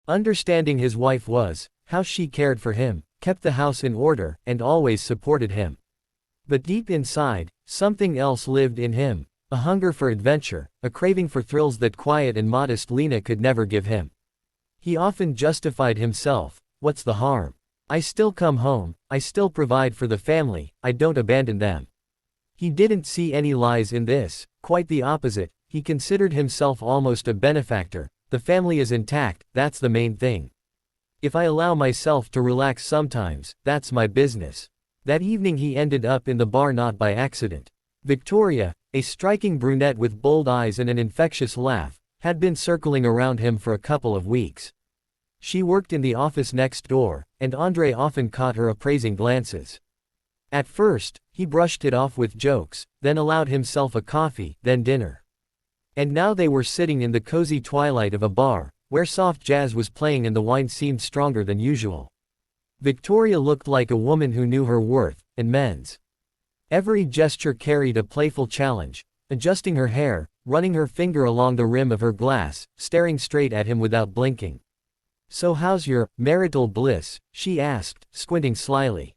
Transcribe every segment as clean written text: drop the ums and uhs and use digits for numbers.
Understanding his wife was, how she cared for him, kept the house in order, and always supported him. But deep inside, something else lived in him, a hunger for adventure, a craving for thrills that quiet and modest Lena could never give him. He often justified himself, "What's the harm? I still come home, I still provide for the family, I don't abandon them." He didn't see any lies in this, quite the opposite, he considered himself almost a benefactor. The family is intact, that's the main thing. If I allow myself to relax sometimes, that's my business. That evening he ended up in the bar not by accident. Victoria, a striking brunette with bold eyes and an infectious laugh, had been circling around him for a couple of weeks. She worked in the office next door, and Andre often caught her appraising glances. At first, he brushed it off with jokes, then allowed himself a coffee, then dinner. And now they were sitting in the cozy twilight of a bar, where soft jazz was playing and the wine seemed stronger than usual. Victoria looked like a woman who knew her worth, and men's. Every gesture carried a playful challenge, adjusting her hair, running her finger along the rim of her glass, staring straight at him without blinking. "So how's your marital bliss?" she asked, squinting slyly.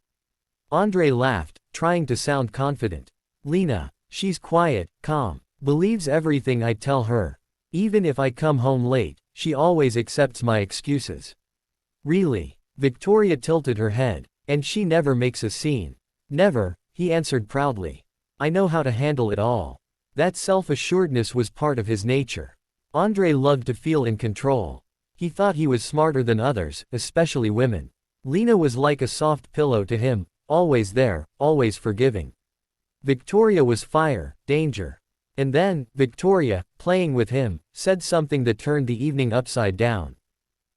Andre laughed, trying to sound confident. "Lena, she's quiet, calm, believes everything I tell her. Even if I come home late, she always accepts my excuses." "Really?" Victoria tilted her head. "And she never makes a scene?" "Never," he answered proudly. "I know how to handle it all." That self-assuredness was part of his nature. Andre loved to feel in control. He thought he was smarter than others, especially women. Lena was like a soft pillow to him, always there, always forgiving. Victoria was fire, danger. And then, Victoria, playing with him, said something that turned the evening upside down.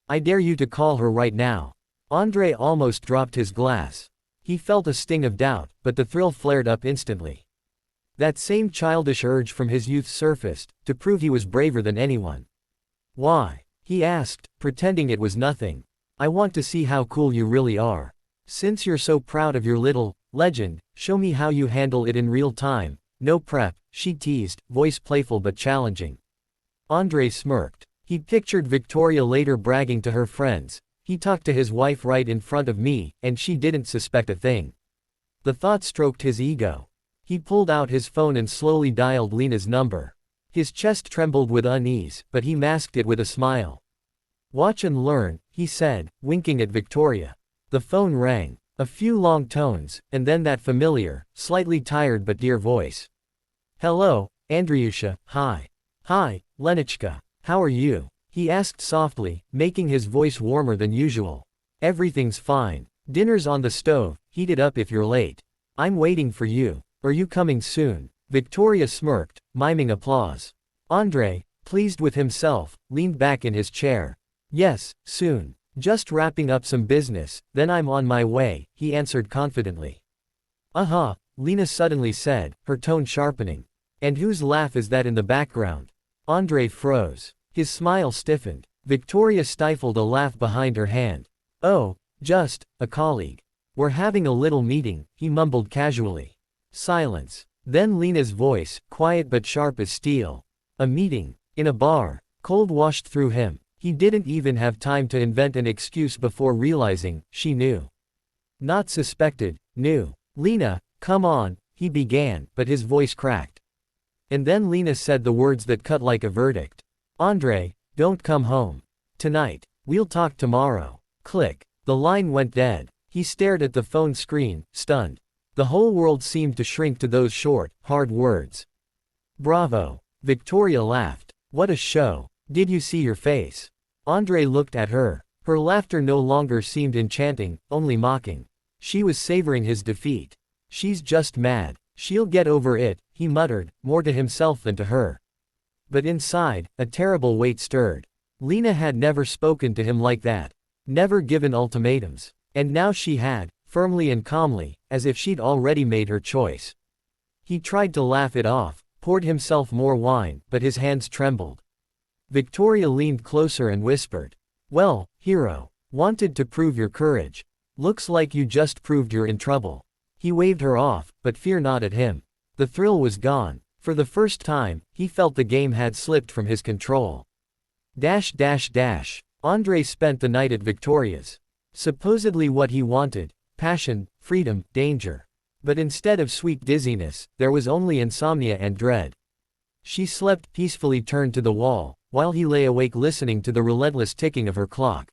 "I dare you to call her right now." Andre almost dropped his glass. He felt a sting of doubt, but the thrill flared up instantly. That same childish urge from his youth surfaced, to prove he was braver than anyone. "Why?" he asked, pretending it was nothing. "I want to see how cool you really are. Since you're so proud of your little legend, show me how you handle it in real time. No prep," she teased, voice playful but challenging. Andre smirked. He pictured Victoria later bragging to her friends, "He talked to his wife right in front of me, and she didn't suspect a thing." The thought stroked his ego. He pulled out his phone and slowly dialed Lena's number. His chest trembled with unease, but he masked it with a smile. "Watch and learn," he said, winking at Victoria. The phone rang. A few long tones, and then that familiar, slightly tired but dear voice. "Hello, Andriusha, hi." "Hi, Lenichka. How are you?" he asked softly, making his voice warmer than usual. "Everything's fine. Dinner's on the stove, heat it up if you're late. I'm waiting for you. Are you coming soon?" Victoria smirked, miming applause. Andre, pleased with himself, leaned back in his chair. "Yes, soon. Just wrapping up some business, then I'm on my way," he answered confidently. "Uh-huh," Lena suddenly said, her tone sharpening. "And whose laugh is that in the background?" Andre froze. His smile stiffened. Victoria stifled a laugh behind her hand. "Oh, just a colleague. We're having a little meeting," he mumbled casually. Silence. Then Lena's voice, quiet but sharp as steel. "A meeting? In a bar?" Cold washed through him. He didn't even have time to invent an excuse before realizing, she knew. Not suspected, knew. "Lena, come on," he began, but his voice cracked. And then Lena said the words that cut like a verdict. "Andre, don't come home tonight. We'll talk tomorrow." Click. The line went dead. He stared at the phone screen, stunned. The whole world seemed to shrink to those short, hard words. "Bravo." Victoria laughed. "What a show. Did you see your face?" Andre looked at her. Her laughter no longer seemed enchanting, only mocking. She was savoring his defeat. "She's just mad. She'll get over it," he muttered, more to himself than to her. But inside, a terrible weight stirred. Lena had never spoken to him like that. Never given ultimatums. And now she had, firmly and calmly, as if she'd already made her choice. He tried to laugh it off, poured himself more wine, but his hands trembled. Victoria leaned closer and whispered, "Well, hero, wanted to prove your courage. Looks like you just proved you're in trouble." He waved her off, but fear not at him. The thrill was gone. For the first time, he felt the game had slipped from his control. Andrei spent the night at Victoria's. Supposedly what he wanted: passion, freedom, danger. But instead of sweet dizziness, there was only insomnia and dread. She slept peacefully turned to the wall, while he lay awake listening to the relentless ticking of her clock.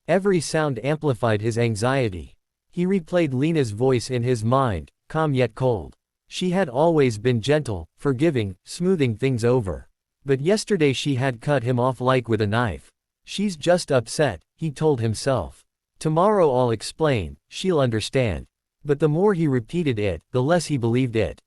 Every sound amplified his anxiety. He replayed Lena's voice in his mind, calm yet cold. She had always been gentle, forgiving, smoothing things over. But yesterday she had cut him off like with a knife. She's just upset, he told himself. Tomorrow I'll explain, she'll understand. But the more he repeated it, the less he believed it.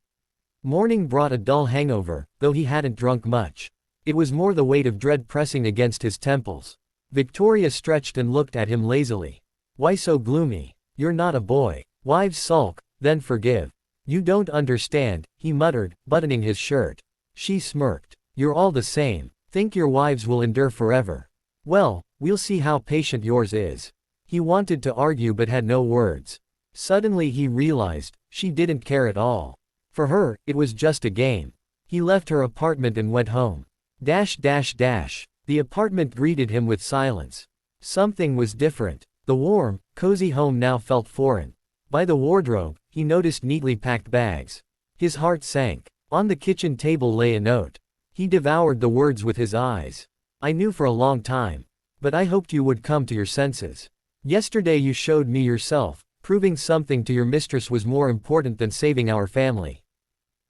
Morning brought a dull hangover, though he hadn't drunk much. It was more the weight of dread pressing against his temples. Victoria stretched and looked at him lazily. Why so gloomy? You're not a boy. Wives sulk, then forgive. You don't understand, he muttered, buttoning his shirt. She smirked. You're all the same. Think your wives will endure forever. Well, we'll see how patient yours is. He wanted to argue but had no words. Suddenly he realized, she didn't care at all. For her, it was just a game. He left her apartment and went home. The apartment greeted him with silence. Something was different. The warm, cozy home now felt foreign. By the wardrobe, he noticed neatly packed bags. His heart sank. On the kitchen table lay a note. He devoured the words with his eyes. I knew for a long time. But I hoped you would come to your senses. Yesterday you showed me yourself. Proving something to your mistress was more important than saving our family.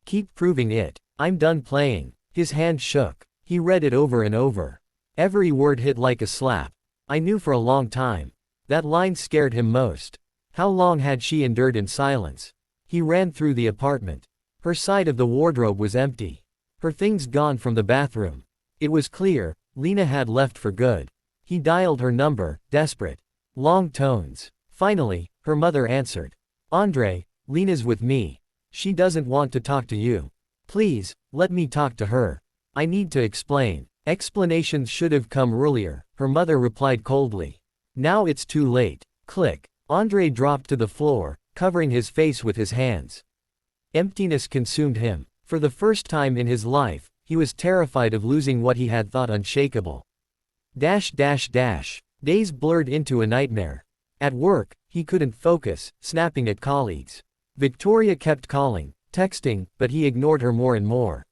Keep proving it. I'm done playing. His hand shook. He read it over and over. Every word hit like a slap. I knew for a long time. That line scared him most. How long had she endured in silence? He ran through the apartment. Her side of the wardrobe was empty. Her things gone from the bathroom. It was clear, Lena had left for good. He dialed her number, desperate. Long tones. Finally, her mother answered. Andrei, Lena's with me. She doesn't want to talk to you. Please, let me talk to her. I need to explain. Explanations should have come earlier, her mother replied coldly. Now it's too late. Click. Andrei dropped to the floor, covering his face with his hands. Emptiness consumed him. For the first time in his life, he was terrified of losing what he had thought unshakable. Days blurred into a nightmare. At work, he couldn't focus, snapping at colleagues. Victoria kept calling, texting, but he ignored her more and more.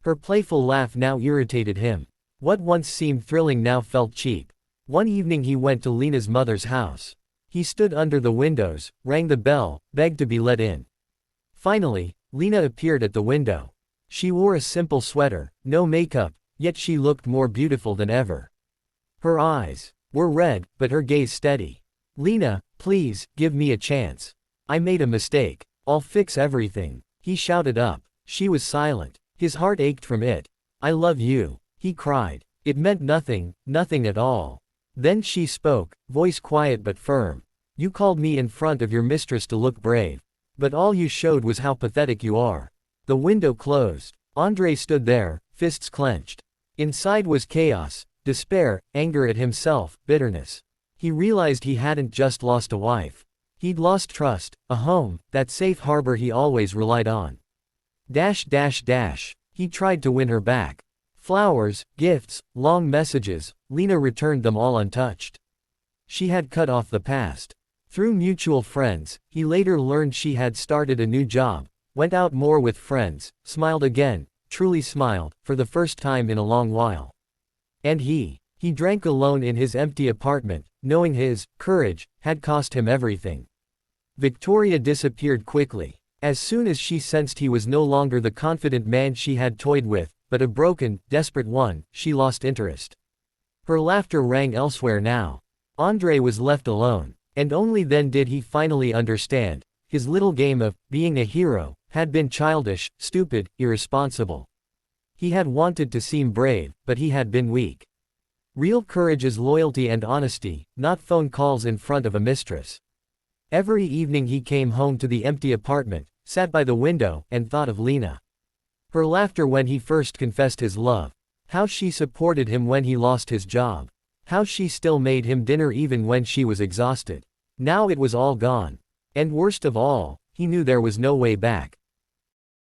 Her playful laugh now irritated him. What once seemed thrilling now felt cheap. One evening he went to Lena's mother's house. He stood under the windows, rang the bell, begged to be let in. Finally, Lena appeared at the window. She wore a simple sweater, no makeup, yet she looked more beautiful than ever. Her eyes were red, but her gaze steady. Lena, please, give me a chance. I made a mistake. I'll fix everything. He shouted up. She was silent. His heart ached from it. I love you, he cried. It meant nothing, nothing at all. Then she spoke, voice quiet but firm. You called me in front of your mistress to look brave. But all you showed was how pathetic you are. The window closed. Andrei stood there, fists clenched. Inside was chaos, despair, anger at himself, bitterness. He realized he hadn't just lost a wife. He'd lost trust, a home, that safe harbor he always relied on. He tried to win her back. Flowers, gifts, long messages, Lena returned them all untouched. She had cut off the past. Through mutual friends, he later learned she had started a new job, went out more with friends, smiled again, truly smiled, for the first time in a long while. And he drank alone in his empty apartment, knowing his courage had cost him everything. Victoria disappeared quickly. As soon as she sensed he was no longer the confident man she had toyed with, but a broken, desperate one, she lost interest. Her laughter rang elsewhere now. Andrei was left alone, and only then did he finally understand. His little game of being a hero had been childish, stupid, irresponsible. He had wanted to seem brave, but he had been weak. Real courage is loyalty and honesty, not phone calls in front of a mistress. Every evening he came home to the empty apartment, sat by the window, and thought of Lena. Her laughter when he first confessed his love. How she supported him when he lost his job. How she still made him dinner even when she was exhausted. Now it was all gone. And worst of all, he knew there was no way back.